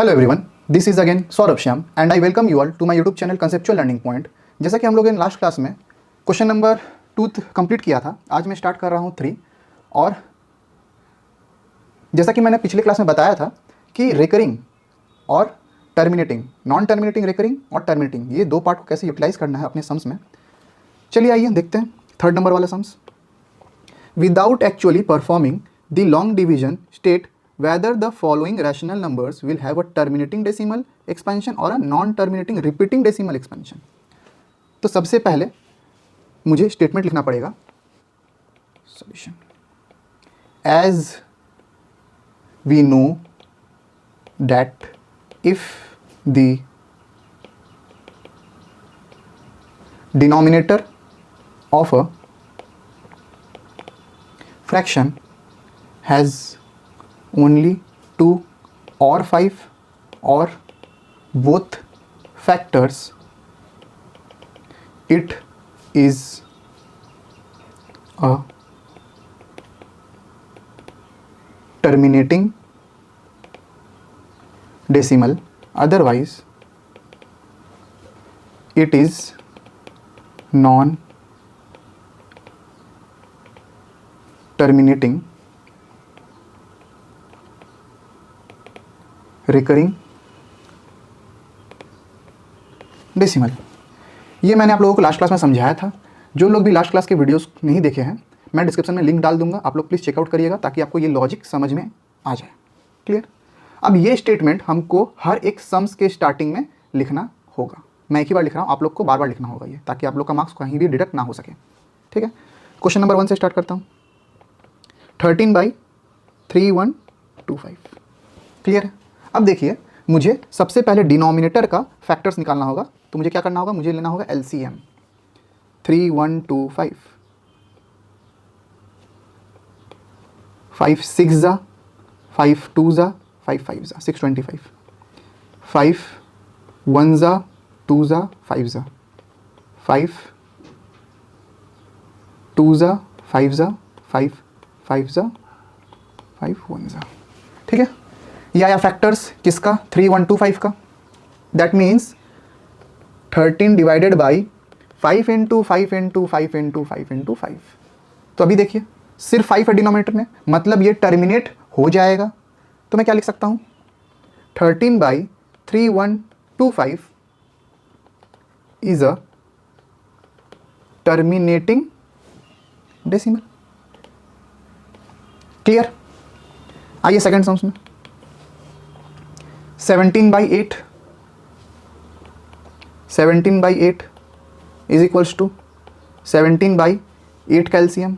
Hello everyone, this is again Saurabh Shyam and I welcome you all to my YouTube channel conceptual learning point. जैसा कि हम लोग ने last class में question number 2 complete किया था, आज मैं स्टार्ट कर रहा हूँ 3। और जैसा कि मैंने पिछले क्लास में बताया था कि रिकरिंग और टर्मिनेटिंग, नॉन टर्मिनेटिंग रिकरिंग और टर्मिनेटिंग, ये दो पार्ट को कैसे यूटिलाइज करना है अपने सम्स में। चलिए आइए देखते हैं थर्ड नंबर वाला sums. Without actually performing the long division state whether the following rational numbers will have a terminating decimal expansion or a non-terminating repeating decimal expansion। तो सबसे पहले मुझे स्टेटमेंट लिखना पड़ेगा। Solution as we know that if the denominator of a fraction has only 2 or 5 or both factors, it is a terminating decimal, otherwise it is non terminating recurring decimal. ये मैंने आप लोगों को लास्ट क्लास में समझाया था। जो लोग भी लास्ट क्लास के वीडियोस नहीं देखे हैं, मैं डिस्क्रिप्शन में लिंक डाल दूंगा, आप लोग प्लीज़ चेकआउट करिएगा ताकि आपको ये लॉजिक समझ में आ जाए। क्लियर। अब ये स्टेटमेंट हमको हर एक सम्स के स्टार्टिंग में लिखना होगा। मैं एक ही बार लिख रहा हूँ, आप लोग को बार बार लिखना होगा ये, ताकि आप लोग का मार्क्स कहीं भी डिडक्ट ना हो सके। ठीक है, क्वेश्चन नंबर 1 से स्टार्ट करता हूँ। 13/3125। क्लियर है। अब देखिए, मुझे सबसे पहले डिनोमिनेटर का फैक्टर्स निकालना होगा, तो मुझे क्या करना होगा, मुझे लेना होगा एलसीएम। 3125, 5 6 जा, 5 2 जा, 5 5 जा, 625, 5 1 जा, 2 जा, 5 जा, 5 2 जा, 5 जा, 5 5 जा, 5 1 जा। ठीक है, ये आया फैक्टर्स किसका, 3125 का। That means 13 divided by 5 into 5 into 5 into 5 into 5। तो अभी देखिए, सिर्फ 5 है डिनोमिनेटर में, मतलब ये टर्मिनेट हो जाएगा। तो मैं क्या लिख सकता हूँ, 13/3125 is a terminating decimal. Clear. आइए सेकंड सम्स में। 17/8, 17/8 इज इक्वल्स टू 17/8 कैल्शियम,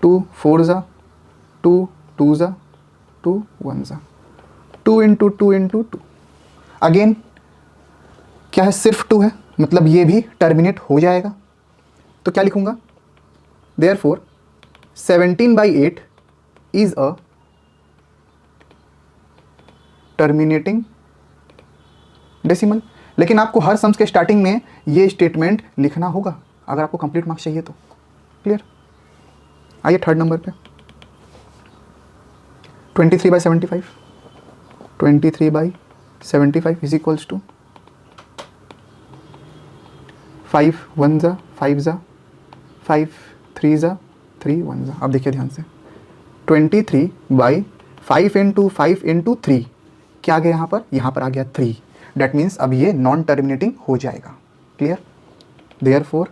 2 4 जा, 2 2 जा, 2 1 जा, 2 इंटू 2 इंटू 2। अगेन क्या है, सिर्फ 2 है, मतलब ये भी टर्मिनेट हो जाएगा। तो क्या लिखूंगा, therefore 17/8 is a terminating decimal. लेकिन आपको हर सम्स के स्टार्टिंग में ये स्टेटमेंट लिखना होगा अगर आपको कंप्लीट मार्क्स चाहिए तो। क्लियर। आइए थर्ड नंबर पे। 23/75, 23/75 इज इक्वल्स टू 5 1 जा, 5 जा, 5 3 जा, 3 1 जा। अब देखिए ध्यान से, 23/5 इंटू 5 इंटू 3 क्या आ गया यहाँ पर आ गया 3। डैट मीन्स अब ये नॉन टर्मिनेटिंग हो जाएगा। Clear. Therefore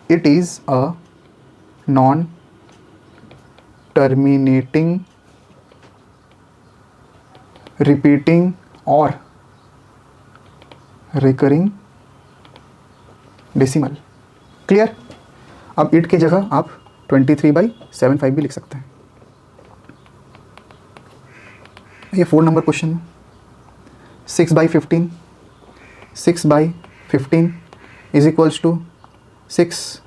it is a non terminating repeating और रिकरिंग डेसिमल। क्लियर। अब इट की जगह आप 23/75 भी लिख सकते हैं। ये 4 नंबर क्वेश्चन है। 6/15, 6/15 इज इक्वल्स टू 6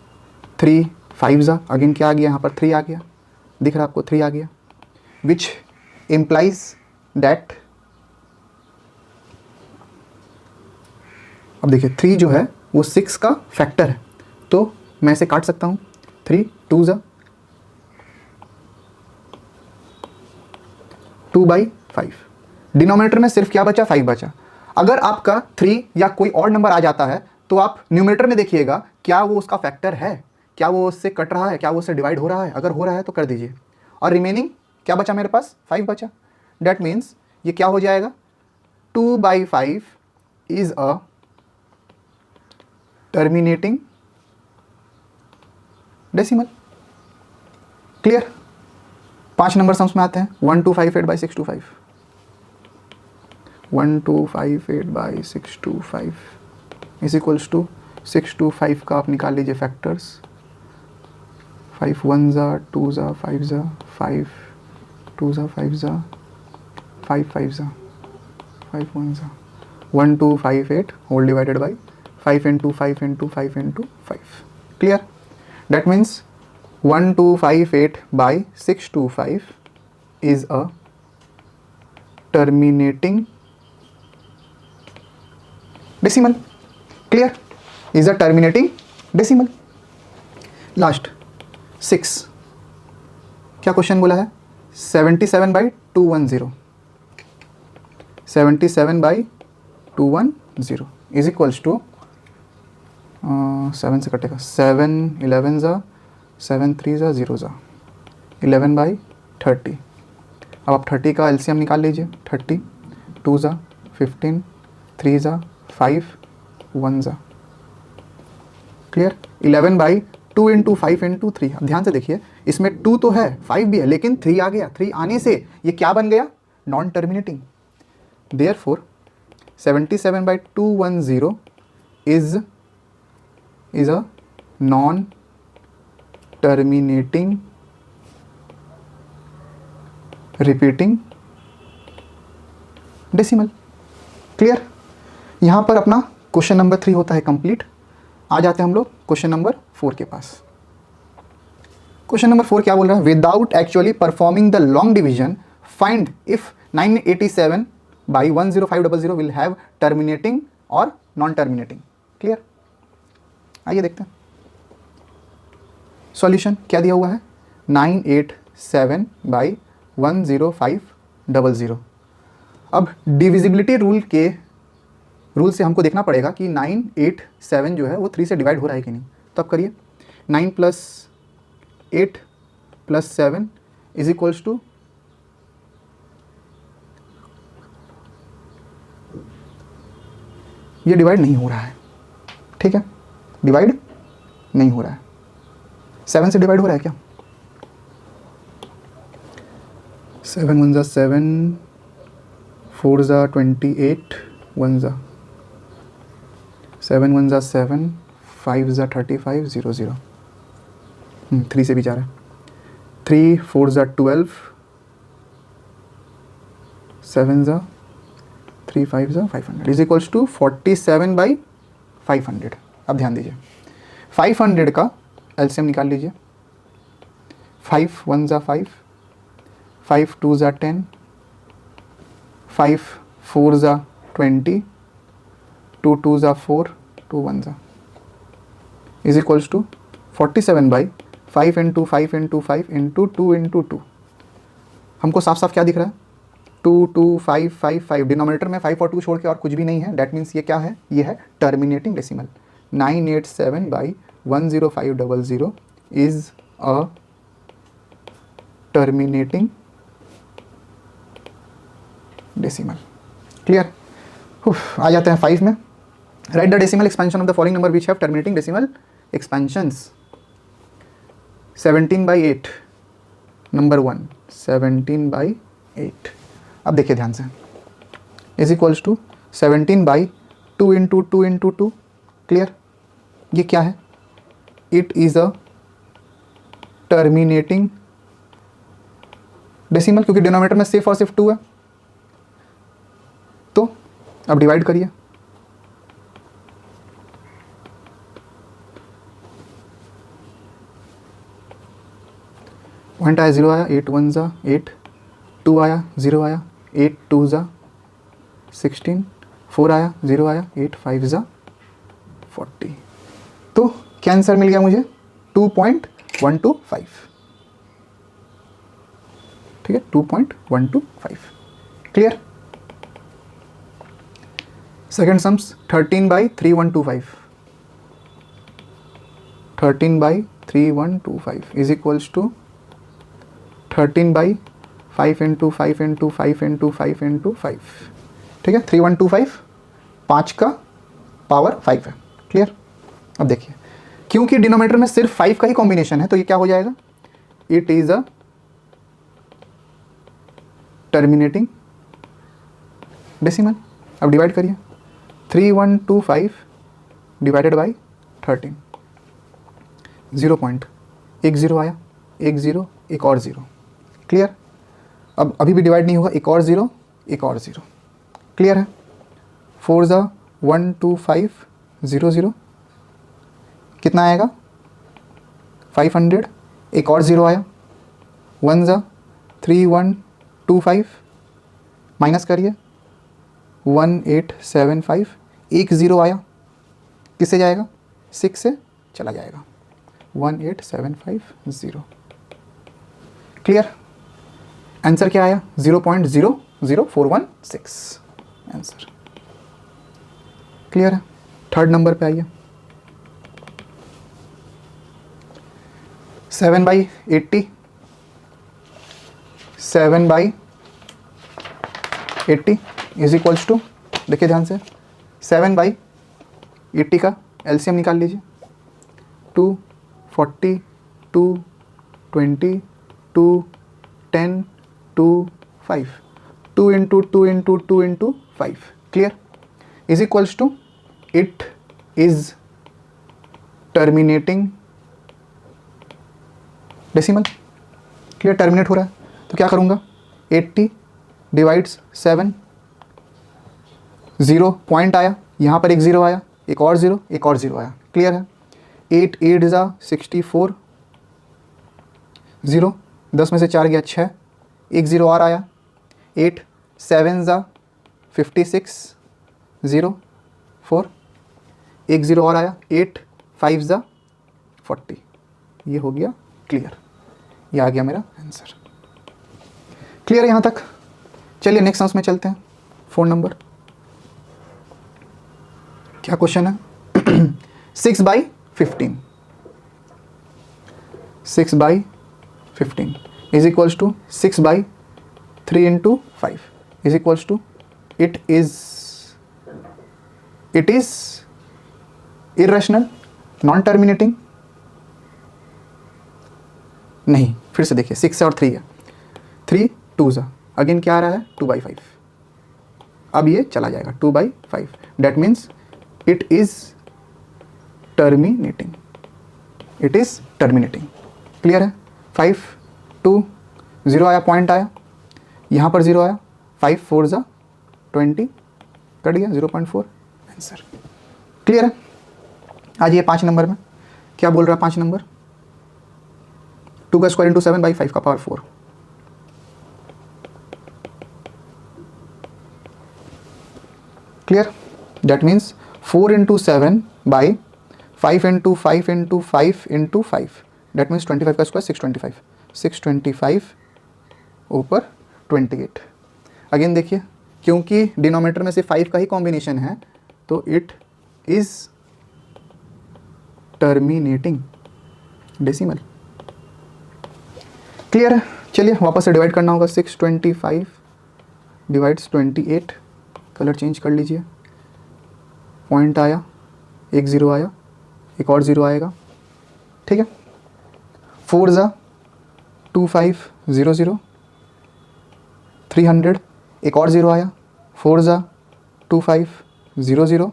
3 5 जा। अगेन क्या आ गया यहाँ पर, 3 आ गया, दिख रहा है आपको, 3 आ गया, विच इम्प्लाइज दैट, अब देखिए 3 जो है वो 6 का फैक्टर है, तो मैं इसे काट सकता हूँ, 3 2 जा, 2/5। डिनोमिनेटर में सिर्फ क्या बचा, 5 बचा। अगर आपका 3 या कोई और नंबर आ जाता है तो आप न्यूमरेटर में देखिएगा क्या वो उसका फैक्टर है, क्या वो उससे कट रहा है, क्या वो उससे डिवाइड हो रहा है। अगर हो रहा है तो कर दीजिए। और रिमेनिंग क्या बचा मेरे पास, 5 बचा। डैट मीन्स ये क्या हो जाएगा, 2/5 is a terminating decimal. Clear. 5 number sums में आते हैं। 1258/625, 1258/625 इज इक्वल्स टू 625 का आप निकाल लीजिए फैक्टर्स। 5 1 ज़ा, 2 ज़ा, 5 ज़ा, 5 2 ज़ा, 5 ज़ा, 5 5 ज़ा, 5 1 ज़ा, 1258 whole divided by 5 into 5 into 5 into 5। Clear. That means 1258/625 is a terminating decimal. Clear? Is a terminating decimal. Last 6, क्या क्वेश्चन बोला है, 77/210, 77/210 इज इक्वल्स टू 7 से कटेगा, 7 11 ज़ा, 7 3 ज़ा, 0 ज़ा, 11/30। अब आप 30 का एलसीएम निकाल लीजिए। 30 2 ज़ा 15, 3 ज़ा 5, 1 ज़ा। क्लियर। 11/2 into 5 into 3। अब ध्यान से देखिए, इसमें 2 तो है, 5 भी है, लेकिन 3 आ गया। 3 आने से ये क्या बन गया, non terminating. Therefore 77/210 is a non terminating repeating decimal. Clear. यहाँ पर अपना क्वेश्चन नंबर 3 होता है कंप्लीट। आ जाते हैं हम लोग क्वेश्चन नंबर 4 के पास। क्वेश्चन नंबर 4 क्या बोल रहा है, without actually performing the long division find if 987/10500 will have terminating और नॉन टर्मिनेटिंग। क्लियर। आइए देखते हैं सॉल्यूशन क्या दिया हुआ है। 987/10500। अब डिविजिबिलिटी रूल से हमको देखना पड़ेगा कि 987 जो है वो 3 से डिवाइड हो रहा है कि नहीं। तो अब करिए, 9 + 8 + 7 इज इक्वल्स टू, ये डिवाइड नहीं हो रहा है। ठीक है, डिवाइड नहीं हो रहा है। 7 से डिवाइड हो रहा है क्या, 7 1 ज़ा 7, 4 ज़ा 28, 1 ज़ा 7 1 ज़ा 7, 5 ज़ा 35, 0 0। 3 से भी जा रहा है। 3 4 ज़ा 12, 7 ज़ा 3 5 ज़ा 500 इज इक्वल्स टू 47/500। अब ध्यान दीजिए, 500 का एलसीएम निकाल लीजिए। 5 1 ज़ा 5, 5 2 ज़ा 10, 5 4 ज़ा 20, 2 2 ज़ा 4, 2 1 ज़ा is equals to 47/5 into 5 into 5 into 2 into 2। हमको साफ साफ क्या दिख रहा है, 2 2 5 5 5। डिनोमिनेटर में 5 और 2 छोड़ के और कुछ भी नहीं है। डैट मीन्स ये क्या है, ये है terminating decimal. 987/10500 is a terminating decimal. Clear. आ जाते हैं 5 में। Write the decimal expansion of the following number which have terminating decimal expansions. 17/8 number 1, 17/8। अब देखिए ध्यान से, is equals to 17/2 into 2 into 2। Clear. ये क्या है, it is a terminating decimal, क्योंकि डिनोमिनेटर में सिर्फ और सिर्फ 2 है। तो अब डिवाइड करिए। पॉइंट आया, 0 आया, 8 1 ज़ा 8, 2 आया, 0 आया, 8 2 ज़ा 16, 4 आया, 0 आया, 8 5 ज़ा 40। तो क्या आंसर मिल गया मुझे, 2.125। ठीक है, 2.125। Clear. Second sums 13/3125, 13/3125 is equals to 13/5 into 5 into 5 into 5 into 5। ठीक है, 3125 5 का पावर 5 है। क्लियर। अब देखिए, क्योंकि डिनोमिनेटर में सिर्फ 5 का ही कॉम्बिनेशन है तो ये क्या हो जाएगा, it is a terminating decimal. अब डिवाइड करिए, 3125 डिवाइडेड बाई 13, 0.10 आया, एक ज़ीरो एक और ज़ीरो। क्लियर। अब अभी भी डिवाइड नहीं होगा, एक और ज़ीरो एक और ज़ीरो। क्लियर है। 4 ज़ा 12500, कितना आएगा 500, एक और ज़ीरो आया, 1 ज़ा 3125, माइनस करिए 1875, एक ज़ीरो आया, किससे जाएगा 6 से चला जाएगा, 18750। क्लियर। आंसर क्या आया, 0.00416 आंसर। क्लियर है। थर्ड नंबर पे आइए, 7/80, 7/80 इज इक्वल्स टू, देखिए ध्यान से, 7/80 का एलसीएम निकाल लीजिए, 240, 220, 210, 25, 2 into 2 into 2 into 5। Clear. Is equals to, it is terminating decimal. Clear, terminate हो रहा है तो क्या करूँगा, 80 डिवाइड्स 7, ज़ीरो पॉइंट आया, यहाँ पर एक ज़ीरो आया, एक और ज़ीरो एक और ज़ीरो आया। क्लियर है। 8 8 ज़ा 64, ज़ीरो 10 में से 4 गया 6, एक ज़ीरो और आया, 8 7 ज़ा 56, 0 4, एक ज़ीरो और आया, 8 5 ज़ा 40। ये हो गया क्लियर, ये आ गया मेरा आंसर। क्लियर है यहाँ तक। चलिए नेक्स्ट सम्स में चलते हैं। 4 नंबर, क्या क्वेश्चन है, 6/15, 6/15 is equals to 6/3 into 5 is equals to, it is irrational, non terminating. नहीं, फिर से देखिए, 6 और 3 है, 3 2 ज़ा, अगेन क्या आ रहा है 2/5, अब ये चला जाएगा 2/5, that means it is terminating, it is terminating. Clear है। 5 2 0 आया, पॉइंट आया, यहाँ पर 0 आया, 5 4 ज़ा 20, कट गया 0.4 आंसर। क्लियर है। आज ये 5 नंबर में क्या बोल रहा है, 5 नंबर 2 का स्क्वायर इंटू 7/5 का power 4। Clear. That means 4 into 7/5 into 5 into 5 into 5, that means 25 का स्क्वायर 625, 625 ऊपर 28। अगेन देखिए, क्योंकि डिनोमिनेटर में से 5 का ही कॉम्बिनेशन है तो it is terminating decimal. Clear है। चलिए वापस से डिवाइड करना होगा, 625 डिवाइड्स 28, कलर चेंज कर लीजिए, पॉइंट आया, एक ज़ीरो आया, एक और ज़ीरो आएगा। ठीक है। 4 ज़ा 2500, 300, एक और ज़ीरो आया, 4 ज़ा 2500,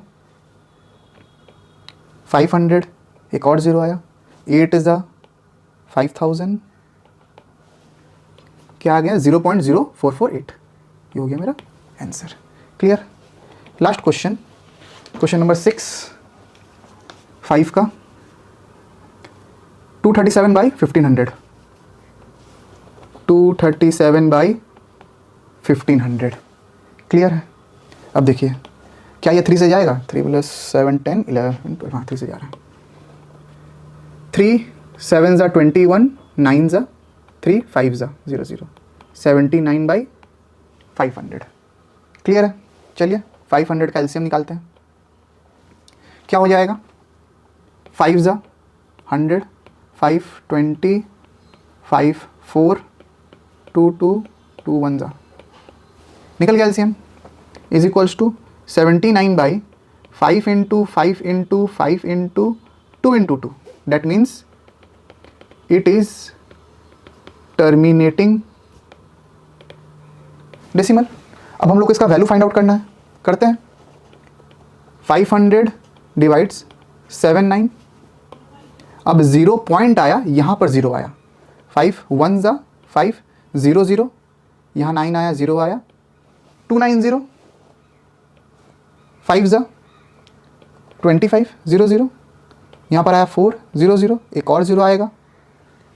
500, एक और ज़ीरो आया, 8 ज़ा 5000, क्या आ गया 0.0448, ये हो गया मेरा answer. Clear. Last question, question number 6, 5 का 237/1500, 237/1500। क्लियर है। अब देखिए, क्या ये 3 से जाएगा, 3 + 7 10 11 12, हाँ 3 से जा रहा है, 3 7 ज़ा 21, 9 ज़ा 3 5 ज़ा 0 0, 79/500। क्लियर है? चलिए 500 का एलसीएम निकालते हैं। क्या हो जाएगा? 5 ज़ा 100, 5 20, 5 4 2 2 2 1 ज़ा, निकल गया LCM is equals to 79/5 into 5 into 5 into 2 into 2। That means it is terminating decimal. अब हम लोग को इसका वैल्यू फाइंड आउट करना है, करते हैं। 500 डिवाइड्स 79। अब 0 पॉइंट आया, यहाँ पर 0 आया, 5 1 ज़ा 5 0 0, यहाँ 9 आया, 0 आया, 290, 5 ज़ा 25 0 0, यहाँ पर आया 4 0 0, एक और 0 आएगा,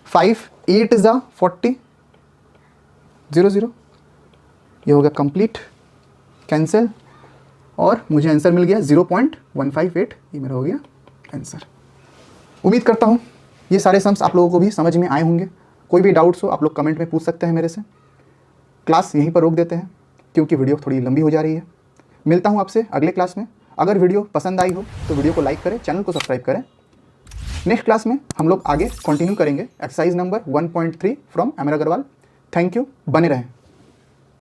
5 8 ज़ा 40 0 0। ये हो गया कंप्लीट कैंसिल और मुझे आंसर मिल गया 0.158। ये मेरा हो गया आंसर। उम्मीद करता हूँ ये सारे सम्स आप लोगों को भी समझ में आए होंगे। कोई भी डाउट्स हो आप लोग कमेंट में पूछ सकते हैं मेरे से। क्लास यहीं पर रोक देते हैं क्योंकि वीडियो थोड़ी लंबी हो जा रही है। मिलता हूँ आपसे अगले क्लास में। अगर वीडियो पसंद आई हो तो वीडियो को लाइक करें, चैनल को सब्सक्राइब करें। नेक्स्ट क्लास में हम लोग आगे कंटिन्यू करेंगे exercise number 1.3 from Amar Agrawal. Thank you, बने रहें।